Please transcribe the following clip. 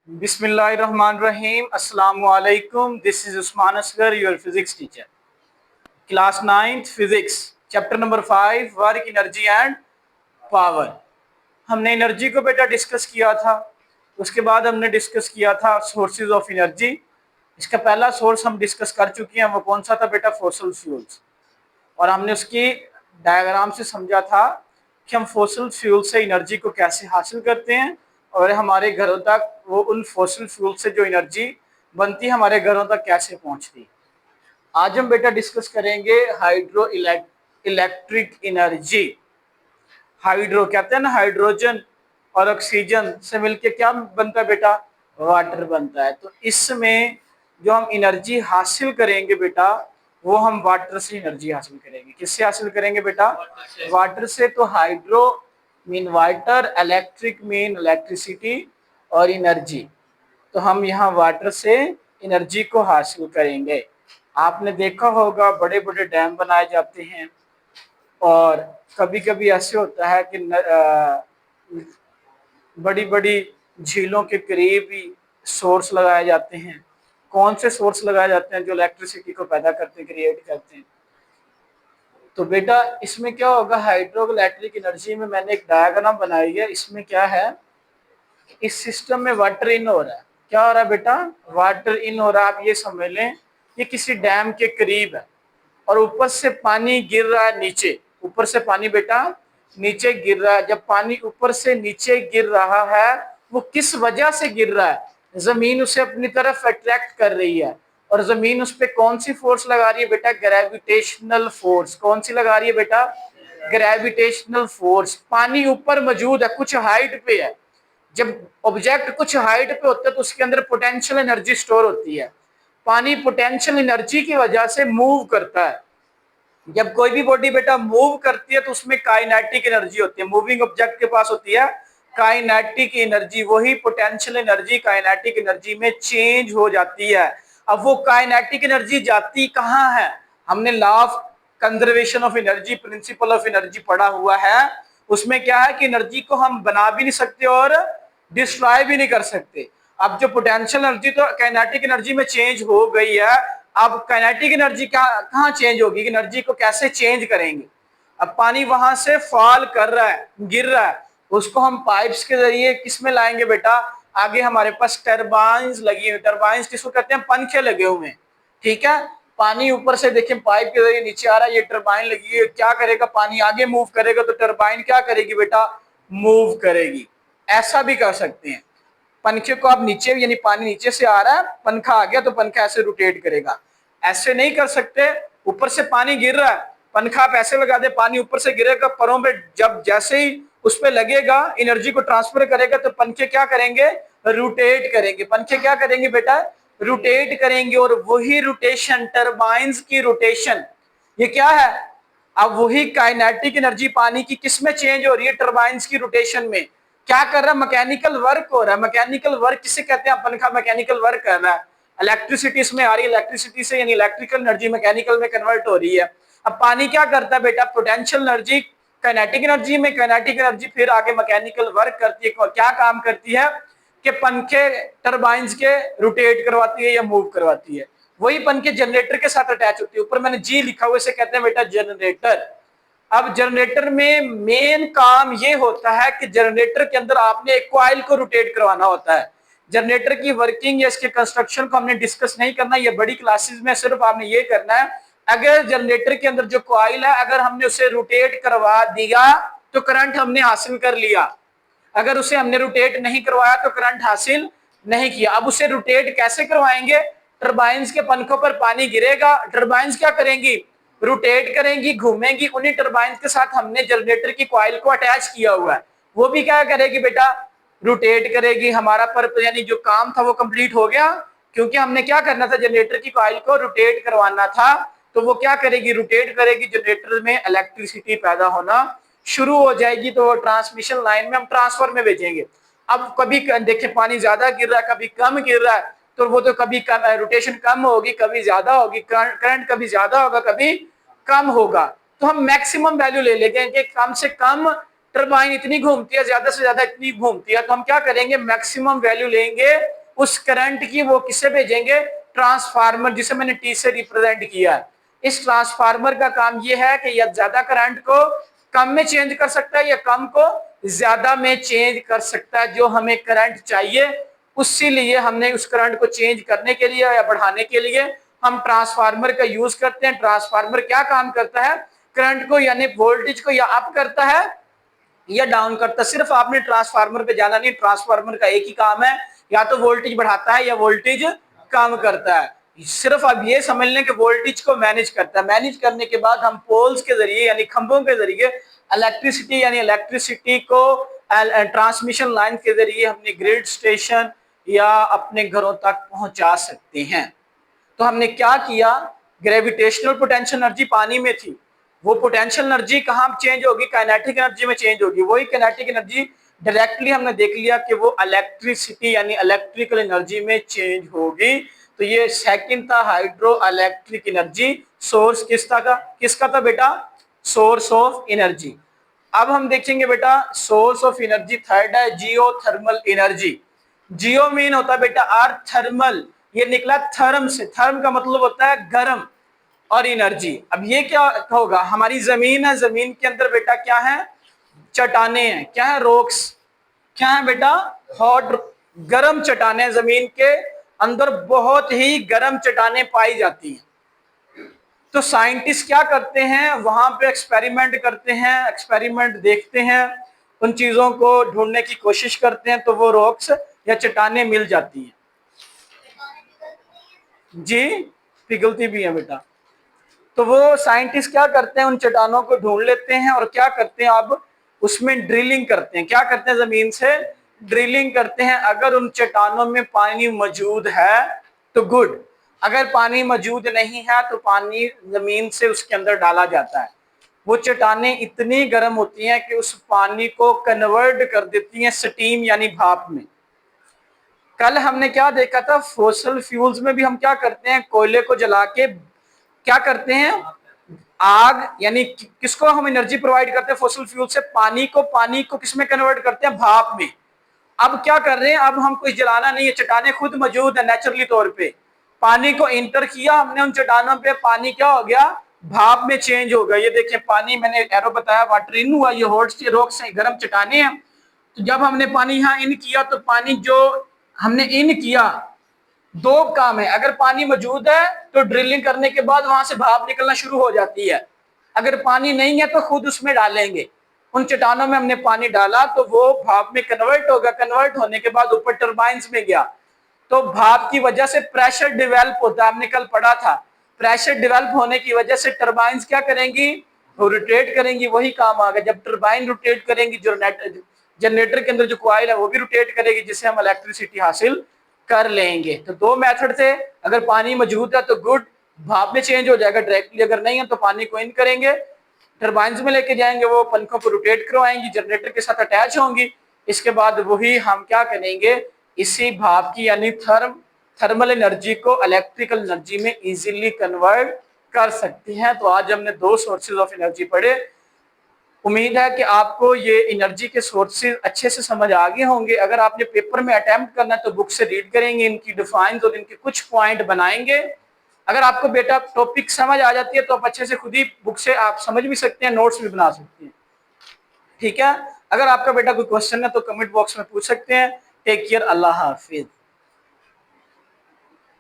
बिस्मिल्लाहिर्रहमानिर्रहीम अस्सलामु अलैकुम। This is Usman Asghar, your physics teacher. Class 9th physics, chapter number 5, work, energy and power. हमने energy को बेटा डिस्कस किया था। उसके बाद हमने डिस्कस किया था सोर्सेज ऑफ एनर्जी। इसका पहला सोर्स हम डिस्कस कर चुके हैं, वो कौन सा था बेटा? Fossil fuels. और हमने उसकी डायग्राम से समझा था कि हम फॉसिल फ्यूल से एनर्जी को कैसे हासिल करते हैं और हमारे घरों तक वो उन फॉसिल फ्यूल से जो एनर्जी बनती है हमारे घरों तक कैसे पहुंचती है। आज हम बेटा डिस्कस करेंगे हाइड्रो इलेक्ट्रिक एनर्जी। हाइड्रो कहते हैं ना, हाइड्रोजन और ऑक्सीजन से मिलके क्या बनता है बेटा? वाटर बनता है। तो इसमें जो हम एनर्जी हासिल करेंगे बेटा, वो हम वाटर से एनर्जी हासिल करेंगे। किससे हासिल करेंगे बेटा? वाटर से। तो hydro mean water, electric mean electricity और एनर्जी। तो हम यहाँ वाटर से एनर्जी को हासिल करेंगे। आपने देखा होगा बड़े बड़े डैम बनाए जाते हैं और कभी कभी ऐसे होता है कि बड़ी बड़ी झीलों के करीब ही सोर्स लगाए जाते हैं। कौन से सोर्स लगाए जाते हैं? जो इलेक्ट्रिसिटी को पैदा करते हैं, क्रिएट करते हैं। तो बेटा इसमें क्या होगा, हाइड्रो इलेक्ट्रिक एनर्जी में मैंने एक डायग्राम बनाई है। इसमें क्या है, इस सिस्टम में वाटर इन हो रहा है। क्या हो रहा है बेटा? वाटर इन हो रहा है। आप ये समझ लें ये किसी डैम के करीब है और ऊपर से पानी गिर रहा है नीचे। ऊपर से पानी बेटा नीचे गिर रहा है। जब पानी ऊपर से नीचे गिर रहा है, वो किस वजह से गिर रहा है? जमीन उसे अपनी तरफ अट्रैक्ट कर रही है और जमीन उस पर कौन सी फोर्स लगा रही है बेटा? Gravitational force. कौन सी लगा रही है बेटा? Gravitational force. पानी ऊपर मौजूद है, कुछ हाइट पे है। जब ऑब्जेक्ट कुछ हाइट पे होता है तो उसके अंदर पोटेंशियल एनर्जी स्टोर होती है। पानी पोटेंशियल एनर्जी की वजह से मूव करता है। जब कोई भी बॉडी बेटा मूव करती है तो उसमें काइनेटिक एनर्जी होती है। मूविंग ऑब्जेक्ट के पास होती है काइनेटिक एनर्जी। वही पोटेंशियल एनर्जी काइनेटिक एनर्जी में चेंज हो जाती है। अब वो काइनेटिक एनर्जी जाती कहाँ है? हमने law of conservation of energy, principle of energy पढ़ा हुआ है। उसमें क्या है कि एनर्जी को हम बना भी नहीं सकते और डिस्ट्रॉय भी नहीं कर सकते। अब जो पोटेंशियल एनर्जी तो काइनेटिक एनर्जी में चेंज हो गई है, अब काइनेटिक एनर्जी कहाँ चेंज होगी? एनर्जी को कैसे चेंज करेंगे? अब पानी वहां से फॉल कर रहा है, गिर रहा है, उसको हम पाइप्स के जरिए किस में लाएंगे बेटा? आगे हमारे पास टर्बाइंस लगी हुई। टर्बाइंस किसको कहते हैं? पंखे लगे हुए हैं। ठीक है। पानी ऊपर से देखिए पाइप के जरिए नीचे आ रहा है, ये टर्बाइन लगी है। क्या करेगा? पानी आगे मूव करेगा तो टर्बाइन क्या करेगी बेटा? मूव करेगी। ऐसा भी कर सकते हैं। पंखे को आप नीचे, यानी पानी नीचे से आ रहा है, पंखा आ गया तो पंखा ऐसे रोटेट करेगा। ऐसे नहीं कर सकते। ऊपर से पानी गिर रहा है, पंखा आप ऐसे लगा दे, पानी ऊपर से गिरेगा, परों पे जब जैसे ही उस पे लगेगा, एनर्जी को ट्रांसफर करेगा तो पंखे क्या करेंगे? रोटेट करेंगे। पंखे क्या करेंगे बेटा? रोटेट करेंगे। और वही रोटेशन, टर्बाइंस की रोटेशन, ये क्या है? अब वही काइनेटिक एनर्जी पानी की किस में चेंज हो रही है? टर्बाइंस की रोटेशन में। क्या कर रहा है? मैकेनिकल वर्क हो रहा है। मैकेनिकल वर्क किसे कहते हैं? पंखा मैकेनिकल वर्क कर रहा है। इलेक्ट्रिसिटी इसमें आ रही है, इलेक्ट्रिसिटी से यानी इलेक्ट्रिकल एनर्जी मैकेनिकल में कन्वर्ट हो रही है। अब पानी क्या करता है बेटा? पोटेंशियल एनर्जी काइनेटिक एनर्जी में, काइनेटिक एनर्जी फिर आगे मैकेनिकल वर्क करती है। क्या काम करती है? कि पंखे टर्बाइंस के रोटेट करवाती है या मूव करवाती है। वही पंखे जनरेटर के साथ अटैच होती है। ऊपर मैंने जी लिखा हुआ, इसे कहते हैं बेटा जनरेटर। अब जनरेटर में मेन काम ये होता है कि जनरेटर के अंदर आपने एक कॉइल को रोटेट करवाना होता है। जनरेटर की वर्किंग या इसके कंस्ट्रक्शन को हमने डिस्कस नहीं करना, ये बड़ी क्लासेस में सिर्फ आपने ये करना है। अगर जनरेटर के अंदर जो कॉइल है, अगर हमने उसे रोटेट करवा दिया तो करंट हमने हासिल कर लिया। अगर उसे हमने रोटेट नहीं करवाया तो करंट हासिल नहीं किया। अब उसे रोटेट कैसे करवाएंगे? टर्बाइंस के पंखों पर पानी गिरेगा, टर्बाइंस क्या करेंगी? रोटेट करेंगी, घूमेंगी। उन्हीं टर्बाइंस के साथ हमने जनरेटर की कॉइल को अटैच किया हुआ है। वो भी क्या करेगी बेटा? रोटेट करेगी। हमारा पर्पस यानी जो काम था वो कंप्लीट हो गया, क्योंकि हमने क्या करना था? जनरेटर की कॉइल को रोटेट करवाना था। तो वो क्या करेगी? रोटेट करेगी। जनरेटर में इलेक्ट्रिसिटी पैदा होना शुरू हो जाएगी। तो वो ट्रांसमिशन लाइन में हम ट्रांसफर में भेजेंगे। अब कभी देखिए पानी ज्यादा गिर रहा है, कभी कम गिर रहा है, तो वो तो कभी कम रोटेशन कम होगी, कभी ज्यादा होगी, करंट कभी ज्यादा होगा, कभी कम होगा। तो हम मैक्सिमम वैल्यू ले लेंगे कि कम से कम टरबाइन इतनी घूमती है, ज्यादा से ज्यादा इतनी घूमती है, तो हम क्या करेंगे, मैक्सिमम वैल्यू लेंगे उस करंट की, वो किससे भेजेंगे, ट्रांसफार्मर, जिसे मैंने टी से रिप्रेजेंट किया है। इस ट्रांसफार्मर का काम यह है कि यह ज्यादा करंट को कम में चेंज कर सकता है या कम को ज्यादा में चेंज कर सकता है, जो हमें करंट चाहिए। उसी लिए हमने उस करंट को चेंज करने के लिए या बढ़ाने के लिए हम ट्रांसफार्मर का यूज करते हैं। ट्रांसफार्मर क्या काम करता है, करंट को यानी वोल्टेज को या अप करता है या डाउन करता है। सिर्फ आपने ट्रांसफार्मर पे जाना नहीं, ट्रांसफार्मर का एक ही काम है, या तो वोल्टेज बढ़ाता है या वोल्टेज कम करता है। सिर्फ आप ये समझ लें कि वोल्टेज को मैनेज करता है। मैनेज करने के बाद हम पोल्स के जरिए यानी खंभों के जरिए इलेक्ट्रिसिटी को ट्रांसमिशन लाइन के जरिए अपने ग्रिड स्टेशन या अपने घरों तक पहुंचा सकते हैं। तो हमने क्या किया, ग्रेविटेशनल पोटेंशियल एनर्जी पानी में थी, वो पोटेंशियल एनर्जी कहाँ चेंज होगी, काइनेटिक एनर्जी में चेंज होगी। वही काइनेटिक एनर्जी डायरेक्टली हमने देख लिया कि वो इलेक्ट्रिसिटी यानी इलेक्ट्रिकल एनर्जी में चेंज होगी। तो ये सेकंड था हाइड्रो इलेक्ट्रिक एनर्जी। सोर्स किसका था बेटा, सोर्स ऑफ एनर्जी। अब हम देखेंगे बेटा सोर्स ऑफ एनर्जी थर्ड है जियो थर्मल एनर्जी। जियो मीन होता है बेटा अर्थ, थर्मल ये निकला थर्म से, थर्म का मतलब होता है गर्म, और एनर्जी। अब ये क्या होगा, हमारी जमीन है, जमीन के अंदर बेटा क्या है, चट्टाने हैं, क्या है, रॉक्स, क्या है बेटा, हॉट गर्म चट्टाने, जमीन के अंदर बहुत ही गर्म चट्टाने पाई जाती हैं। तो साइंटिस्ट क्या करते हैं, वहां पे एक्सपेरिमेंट करते हैं, एक्सपेरिमेंट देखते हैं, उन चीजों को ढूंढने की कोशिश करते हैं, तो वो रॉक्स या चट्टाने मिल जाती हैं। जी पिघलती भी है बेटा। तो वो साइंटिस्ट क्या करते हैं, उन चट्टानों को ढूंढ लेते हैं और क्या करते हैं, अब उसमें ड्रिलिंग करते हैं। क्या करते हैं, जमीन से ड्रिलिंग करते हैं। अगर उन चट्टानों में पानी मौजूद है तो गुड, अगर पानी मौजूद नहीं है तो पानी जमीन से उसके अंदर डाला जाता है। वो चट्टाने इतनी गर्म होती हैं कि उस पानी को कन्वर्ट कर देती हैं स्टीम यानी भाप में। कल हमने क्या देखा था, फॉसिल फ्यूल्स में भी हम क्या करते हैं, कोयले को जला के क्या करते हैं, आग यानी किसको हम एनर्जी प्रोवाइड करते हैं, फॉसिल फ्यूल से, पानी को किस में कन्वर्ट करते हैं, भाप में। अब क्या कर रहे हैं, अब हम कुछ जलाना नहीं है, चट्टाने खुद मौजूद है नेचुरली तौर पे, पानी को इंटर किया हमने उन चट्टानों पे, पानी क्या हो गया, भाप में चेंज हो गया। ये देखिए पानी, मैंने एरो बताया वाटर इन हुआ, ये हॉट रॉक्स हैं, गर्म चट्टाने हैं। तो जब हमने पानी यहाँ इन किया तो पानी जो हमने इन किया, दो काम है, अगर पानी मौजूद है तो ड्रिलिंग करने के बाद वहां से भाप निकलना शुरू हो जाती है, अगर पानी नहीं है तो खुद उसमें डालेंगे। उन चट्टानों में हमने पानी डाला तो वो भाप में कन्वर्ट होगा, कन्वर्ट होने के बाद ऊपर टरबाइंस में गया, तो भाप की वजह से प्रेशर डेवलप होता है, हमने कल पढ़ा था। प्रेशर डेवलप होने की वजह से टरबाइंस क्या करेंगी, रोटेट करेंगी, वही काम आ गया। जब टरबाइन रोटेट करेंगी, जनरेटर के अंदर जो कॉइल है वो भी रोटेट करेगी, जिससे हम इलेक्ट्रिसिटी हासिल कर लेंगे। तो दो मेथड थे, अगर पानी मौजूद है तो गुड, भाप में चेंज हो जाएगा डायरेक्टली, अगर नहीं है तो पानी को इन करेंगे, टरबाइंस में लेके जाएंगे, वो पंखों को रोटेट करवाएंगी, जनरेटर के साथ अटैच होंगी। इसके बाद वही हम क्या करेंगे, इसी भाप की यानी थर्मल एनर्जी को इलेक्ट्रिकल एनर्जी में इजीली कन्वर्ट कर सकती हैं। तो आज हमने दो सोर्सेज ऑफ एनर्जी पढ़े। उम्मीद है कि आपको ये एनर्जी के सोर्सेज अच्छे से समझ आ गए होंगे। अगर आपने पेपर में अटेम्प्ट करना है तो बुक से रीड करेंगे, इनकी डिफाइंस और इनके कुछ पॉइंट बनाएंगे। अगर आपको बेटा टॉपिक समझ आ जाती है तो आप अच्छे से खुद ही बुक से आप समझ भी सकते हैं, नोट्स भी बना सकते हैं, ठीक है। अगर आपका बेटा कोई क्वेश्चन है तो कमेंट बॉक्स में पूछ सकते हैं। टेक केयर, अल्लाह हाफिज।